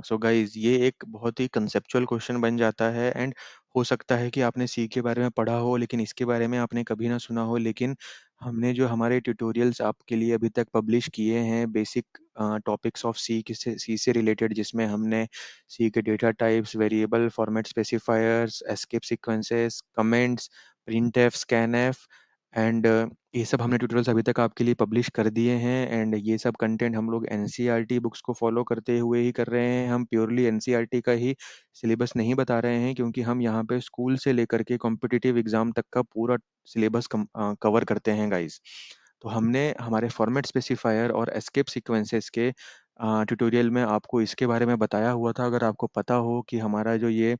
So guys ये एक बहुत ही कंसेप्चुअल क्वेश्चन बन जाता है, एंड हो सकता है कि आपने सी के बारे में पढ़ा हो लेकिन इसके बारे में आपने कभी ना सुना हो। लेकिन हमने जो हमारे ट्यूटोरियल्स आपके लिए अभी तक पब्लिश किए हैं बेसिक टॉपिक्स ऑफ सी से रिलेटेड, जिसमें हमने सी के data types, variable, format specifiers, escape sequences, comments, printf, scanf, and ये सब हमने ट्यूटोरियल्स अभी तक आपके लिए पब्लिश कर दिए हैं एंड ये सब कंटेंट हम लोग एनसीईआरटी बुक्स को फॉलो करते हुए ही कर रहे हैं। हम प्योरली एनसीईआरटी का ही सिलेबस नहीं बता रहे हैं, क्योंकि हम यहाँ पे स्कूल से लेकर के कॉम्पिटिटिव एग्जाम तक का पूरा सिलेबस कवर करते हैं गाइस। तो हमने हमारे फॉर्मेट स्पेसिफायर और एस्केप सीक्वेंसेस के ट्यूटोरियल में आपको इसके बारे में बताया हुआ था। अगर आपको पता हो कि हमारा जो ये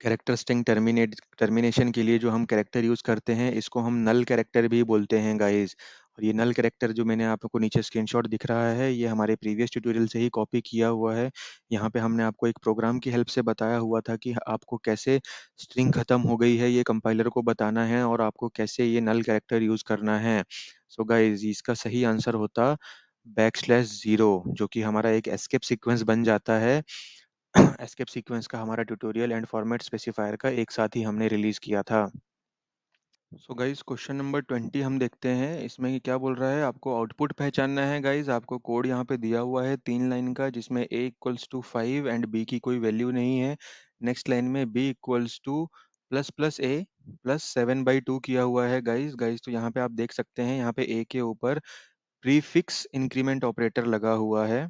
कैरेक्टर स्ट्रिंग टर्मिनेशन के लिए जो हम कैरेक्टर यूज करते हैं, इसको हम नल कैरेक्टर भी बोलते हैं गाइस। और ये नल कैरेक्टर जो मैंने आपको नीचे स्क्रीनशॉट दिख रहा है, ये हमारे प्रीवियस ट्यूटोरियल से ही कॉपी किया हुआ है। यहाँ पे हमने आपको एक प्रोग्राम की हेल्प से बताया हुआ था कि आपको कैसे स्ट्रिंग खत्म हो गई है ये कंपाइलर को बताना है और आपको कैसे ये नल कैरेक्टर यूज करना है। सो गाइस, इसका सही आंसर होता \0, जो कि हमारा एक एस्केप सीक्वेंस बन जाता है। एस्केप सीक्वेंस का हमारा ट्यूटोरियल एंड फॉर्मेट स्पेसिफायर का एक साथ ही हमने रिलीज किया था। सो गाइस, क्वेश्चन नंबर 20 हम देखते हैं। इसमें ये क्या बोल रहा है, आपको आउटपुट पहचानना है गाइस। आपको कोड यहाँ पे दिया हुआ है 3 लाइन का, जिसमें a equals to 5 and b की कोई वैल्यू नहीं है। नेक्स्ट लाइन में b equals to plus plus a plus 7/2 किया हुआ है गाइस। तो यहाँ पे आप देख सकते हैं, यहाँ पे a के ऊपर प्रीफिक्स इंक्रीमेंट ऑपरेटर लगा हुआ है।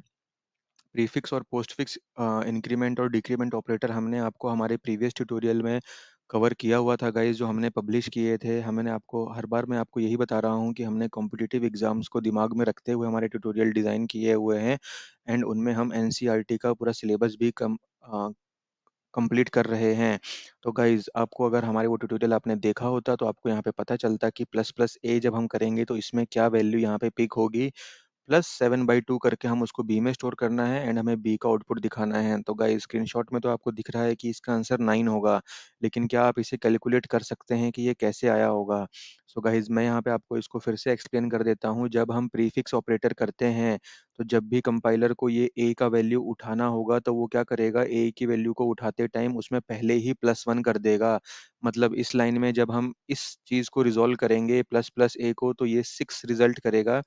प्रीफिक्स और पोस्टफिक्स इंक्रीमेंट और डिक्रीमेंट ऑपरेटर हमने आपको हमारे प्रीवियस ट्यूटोरियल में कवर किया हुआ था गाइस, जो हमने पब्लिश किए थे। हमने आपको हर बार मैं आपको यही बता रहा हूँ कि हमने कॉम्पिटिटिव एग्जाम्स को दिमाग में रखते हुए हमारे ट्यूटोरियल डिज़ाइन किए हुए हैं एंड उनमें हम एनसीईआरटी का पूरा सिलेबस भी कंप्लीट कर रहे हैं। तो गाइज, आपको अगर हमारे वो ट्यूटोरियल आपने देखा होता तो आपको यहाँ पे पता चलता कि प्लस प्लस ए जब हम करेंगे तो इसमें क्या वैल्यू यहाँ पे पिक होगी। +7/2 करके हम उसको बी में स्टोर करना है एंड हमें बी का आउटपुट दिखाना है। तो गाइस, स्क्रीनशॉट में तो आपको दिख रहा है कि इसका आंसर 9 होगा, लेकिन क्या आप इसे कैलकुलेट कर सकते हैं कि ये कैसे आया होगा? सो गाइस, मैं यहाँ पे आपको इसको फिर से एक्सप्लेन कर देता हूँ। जब हम प्रीफिक्स ऑपरेटर करते हैं, तो जब भी कंपाइलर को ये ए का वैल्यू उठाना होगा, तो वो क्या करेगा, ए की वैल्यू को उठाते टाइम उसमें पहले ही +1 कर देगा। मतलब इस लाइन में जब हम इस चीज़ को रिजॉल्व करेंगे प्लस प्लस ए को, तो ये 6 रिजल्ट करेगा।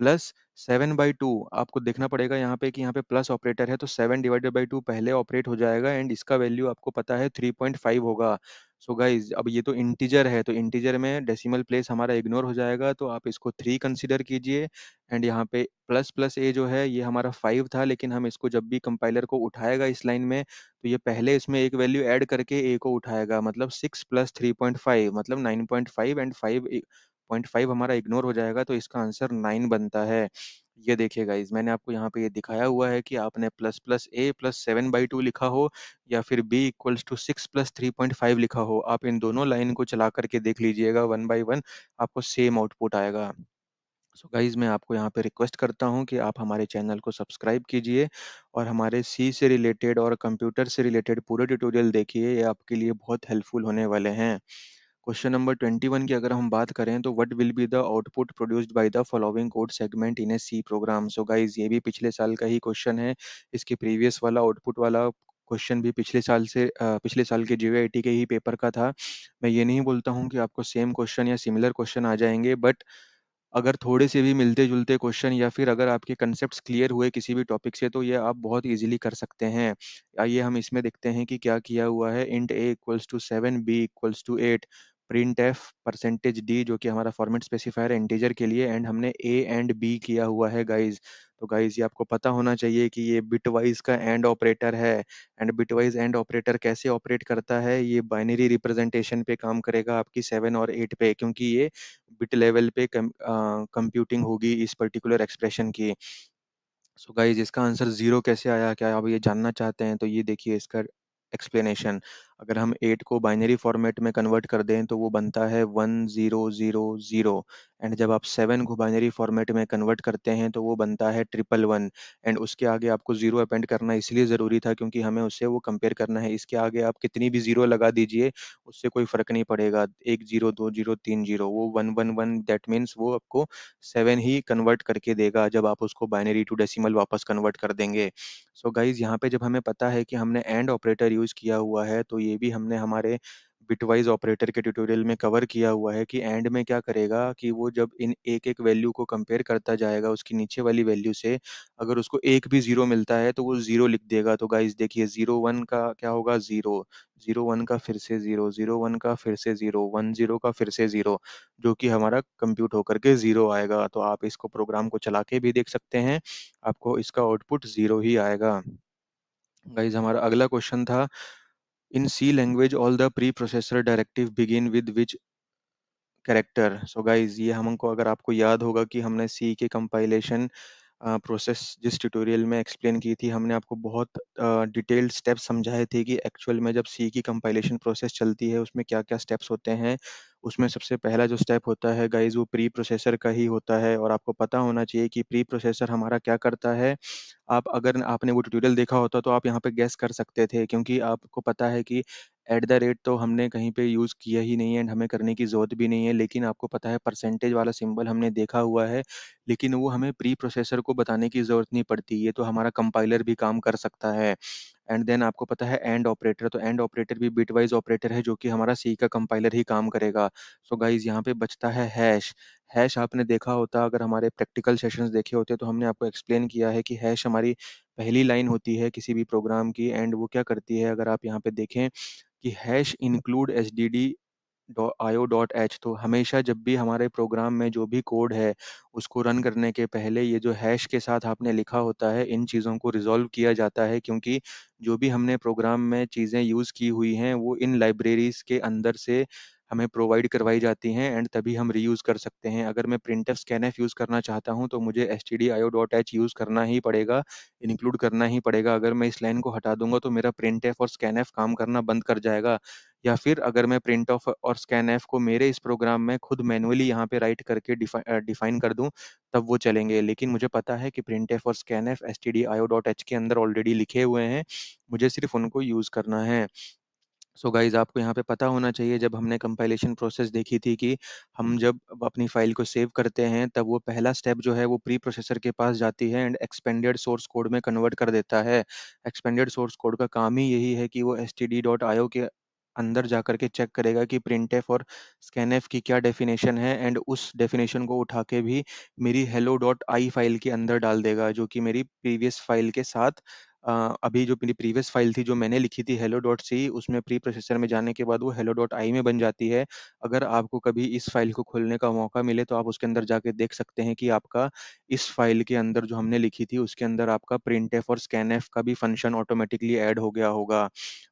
+7/2 आपको देखना पड़ेगा यहाँ पे कि यहाँ पे प्लस ऑपरेटर है, तो 7/2 पहले ऑपरेट हो जाएगा एंड इसका वैल्यू आपको पता है 3.5 होगा। सो गाइज, अब ये तो इंटीजर है, तो इंटीजर में डेसिमल प्लेस हमारा इग्नोर हो जाएगा, तो आप इसको 3 कंसीडर कीजिए। एंड यहाँ पे प्लस प्लस ए जो है ये हमारा 5 था, लेकिन हम इसको जब भी कंपाइलर को उठाएगा इस लाइन में, तो ये पहले इसमें एक वैल्यू ऐड करके ए को उठाएगा, मतलब 6 + 3.5 मतलब 9.5 एंड 5.5 हमारा इग्नोर हो जाएगा, तो इसका आंसर 9 बनता है। ये देखिए गाइज, मैंने आपको यहाँ पे ये दिखाया हुआ है कि आपने प्लस प्लस ए प्लस 7/2 लिखा हो या फिर b इक्वल्स टू 6 + 3.5 लिखा हो, आप इन दोनों लाइन को चला करके देख लीजिएगा 1/1, आपको सेम आउटपुट आएगा। सो गाइज, मैं आपको यहाँ पे रिक्वेस्ट करता हूँ कि आप हमारे चैनल को सब्सक्राइब कीजिए और हमारे सी से रिलेटेड और कंप्यूटर से रिलेटेड पूरे ट्यूटोरियल देखिए, ये आपके लिए बहुत हेल्पफुल होने वाले हैं। क्वेश्चन नंबर 21 की अगर हम बात करें, तो what will be the output produced by the following code segment in a C program. So guys, ये भी पिछले साल का ही क्वेश्चन है। इसके प्रीवियस वाला आउटपुट वाला क्वेश्चन भी पिछले साल के जीओआईटी के ही पेपर का था। मैं ये नहीं बोलता हूँ कि आपको सेम क्वेश्चन या सिमिलर क्वेश्चन आ जाएंगे, बट अगर थोड़े से भी मिलते-जुलते क्वेश्चन या फिर अगर आपके कॉन्सेप्ट्स क्लियर हुए किसी भी टॉपिक से, तो ये आप बहुत ईज़िली कर सकते हैं। आइए हम इसमें देखते हैं कि क्या किया हुआ है। Int a equals to 7, b equals to 8, printf %d जो कि हमारा फॉर्मेट स्पेसिफायर है इंटीजर के लिए, एंड हमने a एंड b किया हुआ है गाइस। तो गाइस, ये आपको पता होना चाहिए कि ये बिटवाइज़ का एंड ऑपरेटर है। एंड बिटवाइज़ एंड ऑपरेटर कैसे ऑपरेट करता है, ये बाइनरी रिप्रेजेंटेशन पे काम करेगा आपकी 7 और 8 पे, क्योंकि ये बिट लेवल पे कंप्यूटिंग होगी इस पर्टिकुलर एक्सप्रेशन की। सो गाइस, इसका आंसर 0 कैसे आया, क्या आप ये जानना चाहते हैं? तो ये देखिए इसका एक्सप्लेनेशन। अगर हम 8 को बाइनरी फॉर्मेट में कन्वर्ट कर दें, तो वो बनता है 1000 एंड जब आप 7 को बाइनरी फॉर्मेट में कन्वर्ट करते हैं, तो वो बनता है 1111 एंड उसके आगे आपको 0 अपेंड करना इसलिए ज़रूरी था क्योंकि हमें उससे वो कंपेयर करना है। इसके आगे आप कितनी भी 0 लगा दीजिए, उससे कोई फ़र्क नहीं पड़ेगा। 1 0 2 0 3 0 वो 111, दैट मीन्स वो आपको 7 ही कन्वर्ट करके देगा जब आप उसको बाइनरी टू डेसिमल वापस कन्वर्ट कर देंगे। सो गाइस, यहाँ पे जब हमें पता है कि हमने एंड ऑपरेटर यूज़ किया हुआ है, तो ये भी हमने हमारे बिटवाइज ऑपरेटर के ट्यूटोरियल में कवर किया हुआ है कि एंड में क्या करेगा कि वो जब इन एक एक वैल्यू को कंपेयर करता जाएगा उसकी नीचे वाली वैल्यू से, अगर उसको एक भी जीरो मिलता है तो वो जीरो लिख देगा। तो गाइस देखिए, जीरो वन का क्या होगा, जीरो, जीरो वन का फिर से जीरो, जीरो वन का फिर से जीरो, वन जीरो का फिर से जीरो, जो कि हमारा कंप्यूट होकर के जीरो आएगा। तो आप इसको प्रोग्राम को चला के भी देख सकते हैं, आपको इसका आउटपुट जीरो ही आएगा। गाइज हमारा अगला क्वेश्चन था, in C language all the preprocessor directive begin with which character. So guys ये हमको, अगर आपको याद होगा कि हमने सी के कंपाइलेशन प्रोसेस जिस ट्यूटोरियल में एक्सप्लेन की थी, हमने आपको बहुत डिटेल्ड स्टेप्स समझाए थे कि एक्चुअल में जब सी की कंपाइलेशन प्रोसेस चलती है उसमें क्या क्या स्टेप्स होते हैं। उसमें सबसे पहला जो स्टेप होता है गाइज वो प्री प्रोसेसर का ही होता है, और आपको पता होना चाहिए कि प्री प्रोसेसर हमारा क्या करता है। आप, अगर आपने वो ट्यूटोरियल देखा होता तो आप यहाँ पे गेस कर सकते थे, क्योंकि आपको पता है कि एट द रेट तो हमने कहीं पे यूज़ किया ही नहीं है एंड हमें करने की ज़रूरत भी नहीं है, लेकिन आपको पता है परसेंटेज वाला सिंबल हमने देखा हुआ है, लेकिन वो हमें प्री प्रोसेसर को बताने की ज़रूरत नहीं पड़ती। ये तो हमारा कंपाइलर भी काम कर सकता है। एंड देन आपको पता है एंड ऑपरेटर, तो एंड ऑपरेटर भी बिटवाइज ऑपरेटर है जो कि हमारा सी का कंपाइलर ही काम करेगा। सो गाइज यहाँ पे बचता है हैश। हैश आपने देखा होता, अगर हमारे प्रैक्टिकल सेशंस देखे होते तो हमने आपको एक्सप्लेन किया है कि हैश हमारी पहली लाइन होती है किसी भी प्रोग्राम की, एंड वो क्या करती है, अगर आप यहाँ पे देखें कि hash include H D D IO dot H, तो हमेशा जब भी हमारे प्रोग्राम में जो भी कोड है उसको रन करने के पहले ये जो हैश के साथ आपने लिखा होता है, इन चीज़ों को रिजॉल्व किया जाता है, क्योंकि जो भी हमने प्रोग्राम में चीज़ें यूज़ की हुई हैं वो इन लाइब्रेरीज के अंदर से हमें प्रोवाइड करवाई जाती हैं, एंड तभी हम रीयूज़ कर सकते हैं। अगर मैं प्रिंटफ स्कैनफ यूज़ करना चाहता हूँ तो मुझे S T D I O dot H use करना ही पड़ेगा, इंक्लूड करना ही पड़ेगा। अगर मैं इस लाइन को हटा दूंगा तो मेरा प्रिंटफ और स्कैनफ काम करना बंद कर जाएगा, या फिर अगर मैं प्रिंट ऑफ और स्कैन एफ को मेरे इस प्रोग्राम में खुद मैनुअली यहाँ पे राइट करके डिफाइन कर दूं तब वो चलेंगे। लेकिन मुझे पता है कि प्रिंट एफ और scan F S T D I O dot H के अंदर ऑलरेडी लिखे हुए हैं, मुझे सिर्फ उनको यूज़ करना है। सो गाइज आपको यहाँ पे पता होना चाहिए, जब हमने कंपाइलेशन प्रोसेस देखी थी कि हम जब अपनी फाइल को सेव करते हैं तब वो पहला स्टेप जो है वो प्री प्रोसेसर के पास जाती है एंड एक्सपेंडेड सोर्स कोड में कन्वर्ट कर देता है। एक्सपेंडेड सोर्स कोड का काम ही यही है कि वो S T D dot I O के अंदर जाकर के चेक करेगा कि प्रिंटफ और स्कैनफ की क्या डेफिनेशन है, एंड उस डेफिनेशन को उठा के भी मेरी हेलो डॉट आई फाइल के अंदर डाल देगा, जो कि मेरी प्रीवियस फाइल के साथ अभी जो मेरी प्रीवियस फाइल थी जो मैंने लिखी थी हेलो डॉट सी, उसमें प्री प्रोसेसर में जाने के बाद वो हेलो डॉट आई में बन जाती है। अगर आपको कभी इस फाइल को खोलने का मौका मिले तो आप उसके अंदर जाके देख सकते हैं कि आपका इस फाइल के अंदर जो हमने लिखी थी उसके अंदर आपका प्रिंटफ और स्कैनफ का भी फंक्शन ऑटोमेटिकली ऐड हो गया होगा।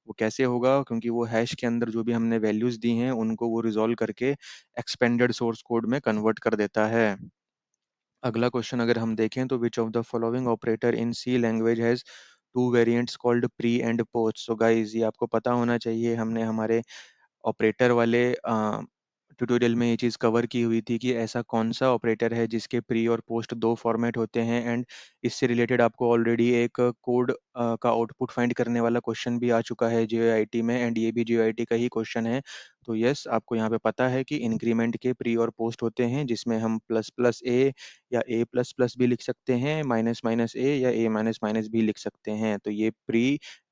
वो कैसे होगा, क्योंकि वो हैश के अंदर जो भी हमने वैल्यूज दी हैं उनको वो रिजॉल्व करके एक्सपेंडेड सोर्स कोड में कन्वर्ट कर देता है। अगला क्वेश्चन अगर हम देखें तो which of the following operator in C language has two variants called pre and post. So guys ये आपको पता होना चाहिए, हमने हमारे ऑपरेटर वाले ट्यूटोरियल में ये चीज़ कवर की हुई थी कि ऐसा कौन सा ऑपरेटर है जिसके प्री और पोस्ट दो फॉर्मेट होते हैं, एंड इससे रिलेटेड आपको ऑलरेडी एक कोड का आउटपुट फाइंड करने वाला क्वेश्चन भी आ चुका है जेओआईटी में, एंड ये भी जेओआईटी का ही क्वेश्चन है। तो यस, आपको यहाँ पे पता है कि इंक्रीमेंट के प्री और पोस्ट होते हैं, जिसमें हम प्लस प्लस ए या ए प्लस प्लस भी लिख सकते हैं, माइनस माइनस ए या ए माइनस माइनस भी लिख सकते हैं। तो ये प्री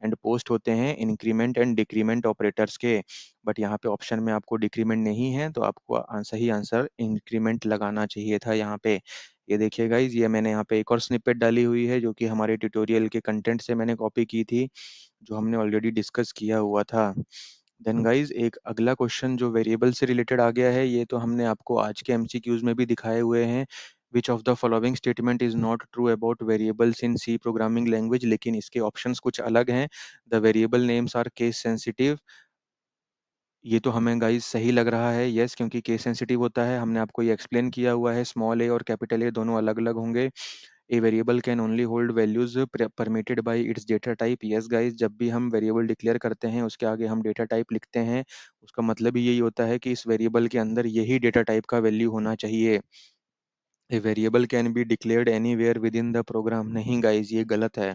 एंड पोस्ट होते हैं इंक्रीमेंट एंड डिक्रीमेंट ऑपरेटर्स के। बट यहाँ पे ऑप्शन में आपको डिक्रीमेंट नहीं है, तो आपको सही आंसर इंक्रीमेंट लगाना चाहिए था यहाँ पे। ये देखिए गाइज, ये मैंने यहाँ पे एक और स्निपेट डाली हुई है जो कि हमारे ट्यूटोरियल के कंटेंट से मैंने कॉपी की थी, जो हमने ऑलरेडी डिस्कस किया हुआ था। देन गाइज एक अगला क्वेश्चन जो वेरिएबल से रिलेटेड आ गया है, ये तो हमने आपको आज के एमसीक्यूज में भी दिखाए हुए हैं। Which of the following statement is not true about variables in C programming language, लेकिन इसके ऑप्शंस कुछ अलग हैं। The variable names are case sensitive. ये तो हमें गाइस सही लग रहा है, यस, क्योंकि केस सेंसिटिव होता है, हमने आपको ये एक्सप्लेन किया हुआ है, स्मॉल ए और कैपिटल ए दोनों अलग अलग होंगे। ए variable can only hold values permitted by it's data type. Yes guys, जब भी हम वेरिएबल डिक्लेयर करते हैं उसके आगे हम डेटा टाइप लिखते हैं, उसका मतलब ही यही होता है कि इस वेरिएबल के अंदर यही डेटा टाइप का वैल्यू होना चाहिए। A variable can be declared anywhere within the program, नहीं गाइस ये गलत है।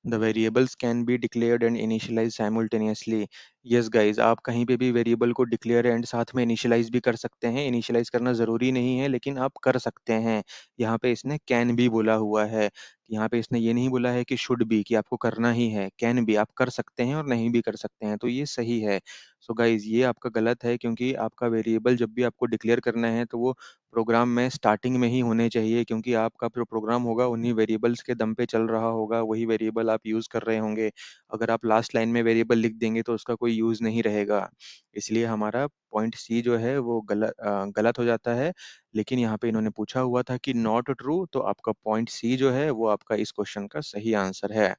The variables can be declared and initialized simultaneously. Yes guys, आप कहीं पे भी वेरिएबल को डिक्लेयर एंड साथ में इनिशियलाइज भी कर सकते हैं। इनिशियलाइज करना ज़रूरी नहीं है लेकिन आप कर सकते हैं। यहाँ पे इसने कैन भी बोला हुआ है। कि यहाँ पे इसने ये नहीं बोला है कि शुड बी, कि आपको करना ही है, कैन बी, आप कर सकते हैं और नहीं भी कर सकते हैं, तो ये सही है। सो गाइज ये आपका गलत है, क्योंकि आपका वेरिएबल जब भी आपको डिक्लेयर करना है तो वो प्रोग्राम में स्टार्टिंग में ही होने चाहिए, क्योंकि आपका जो प्रोग्राम होगा उन्हीं वेरिएबल्स के दम पे चल रहा होगा, वही वेरिएबल आप यूज़ कर रहे होंगे। अगर आप लास्ट लाइन में वेरिएबल लिख देंगे तो उसका कोई यूज़ नहीं रहेगा। इसलिए हमारा पॉइंट सी जो है वो गलत हो जाता है। लेकिन यहाँ पे इन्होंने पूछा हुआ था कि नॉट ट्रू, तो आपका पॉइंट सी जो है वो आपका इस क्वेश्चन का सही आंसर है।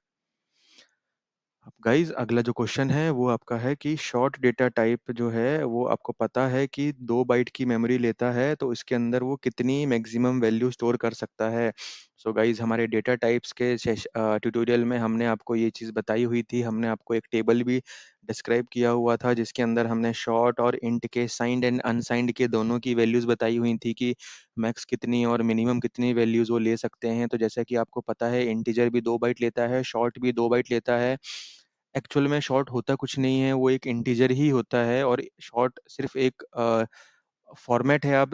अब गाइस अगला जो क्वेश्चन है वो आपका है कि शॉर्ट डेटा टाइप जो है वो आपको पता है कि 2 बाइट की मेमोरी लेता है, तो इसके अंदर वो कितनी मैक्सिमम वैल्यू स्टोर कर सकता है। सो गाइस हमारे डेटा टाइप्स के ट्यूटोरियल में हमने आपको ये चीज़ बताई हुई थी, हमने आपको एक टेबल भी डिस्क्राइब किया हुआ था जिसके अंदर हमने शॉर्ट और इंट के साइंड एंड अनसाइंड के दोनों की वैल्यूज़ बताई हुई थी कि मैक्स कितनी और मिनिमम कितनी वैल्यूज़ वो ले सकते हैं। तो जैसा कि आपको पता है इंटीजर भी 2 बाइट लेता है, शॉर्ट भी 2 बाइट लेता है। एक्चुअल में शॉर्ट होता कुछ नहीं है, वो एक इंटीजर ही होता है, और शॉर्ट सिर्फ एक फॉर्मेट है, आप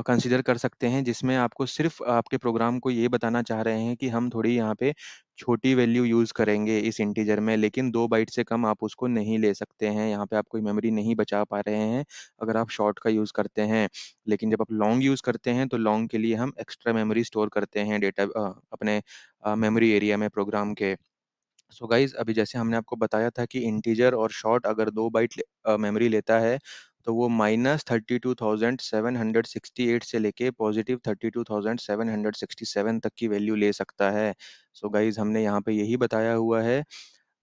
कंसीडर कर सकते हैं, जिसमें आपको सिर्फ आपके प्रोग्राम को ये बताना चाह रहे हैं कि हम थोड़ी यहाँ पे छोटी वैल्यू यूज़ करेंगे इस इंटीजर में, लेकिन 2 बाइट से कम आप उसको नहीं ले सकते हैं। यहाँ पे आप कोई मेमोरी नहीं बचा पा रहे हैं अगर आप शॉर्ट का यूज़ करते हैं। लेकिन जब आप लॉन्ग यूज़ करते हैं तो लॉन्ग के लिए हम एक्स्ट्रा मेमोरी स्टोर करते हैं डेटा अपने मेमोरी एरिया में प्रोग्राम के। सो गाइज अभी जैसे हमने आपको बताया था कि इंटीजर और शॉर्ट अगर 2 बाइट मेमोरी लेता है तो वो -32,768 से लेके +32,767 तक की वैल्यू ले सकता है। सो गाइज हमने यहाँ पे यही बताया हुआ है।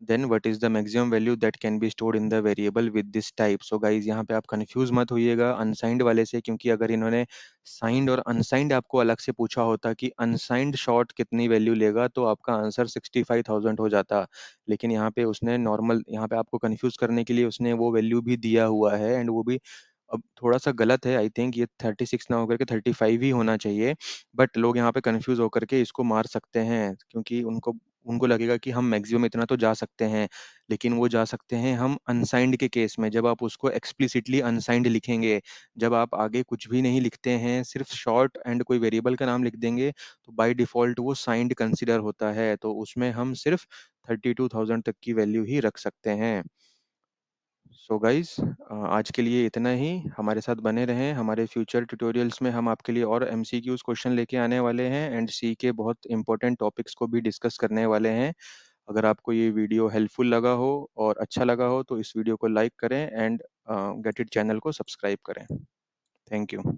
Then what is the maximum value that can be stored in the variable with this type. So guys यहाँ पे आप कंफ्यूज मत होइएगा अनसाइंड वाले से, क्योंकि अगर इन्होंने साइंड और अनसाइंड आपको अलग से पूछा होता कि अनसाइंड शॉर्ट कितनी वैल्यू लेगा, तो आपका आंसर 65,000 हो जाता। लेकिन यहाँ पे उसने नॉर्मल, यहाँ पे आपको कंफ्यूज करने के लिए उसने वो वैल्यू भी दिया हुआ है, एंड वो भी अब थोड़ा सा गलत है। आई थिंक ये 36 ना होकर के 35 ही होना चाहिए, बट लोग यहाँ पे कंफ्यूज होकर के इसको मार सकते हैं, क्योंकि उनको उनको लगेगा कि हम मैक्सिमम इतना तो जा सकते हैं, लेकिन वो जा सकते हैं हम अनसाइंड के केस में, जब आप उसको एक्सप्लिसिटली अनसाइंड लिखेंगे। जब आप आगे कुछ भी नहीं लिखते हैं, सिर्फ शॉर्ट एंड कोई वेरिएबल का नाम लिख देंगे, तो बाय डिफॉल्ट वो साइंड कंसिडर होता है, तो उसमें हम सिर्फ 32,000 तक की वैल्यू ही रख सकते हैं। सो गाइज आज के लिए इतना ही। हमारे साथ बने रहें, हमारे फ्यूचर ट्यूटोरियल्स में हम आपके लिए और एमसीक्यूज क्वेश्चन लेके आने वाले हैं, एंड सी के बहुत इंपॉर्टेंट टॉपिक्स को भी डिस्कस करने वाले हैं। अगर आपको ये वीडियो हेल्पफुल लगा हो और अच्छा लगा हो तो इस वीडियो को लाइक करें, एंड गेट इट चैनल को सब्सक्राइब करें। Thank you.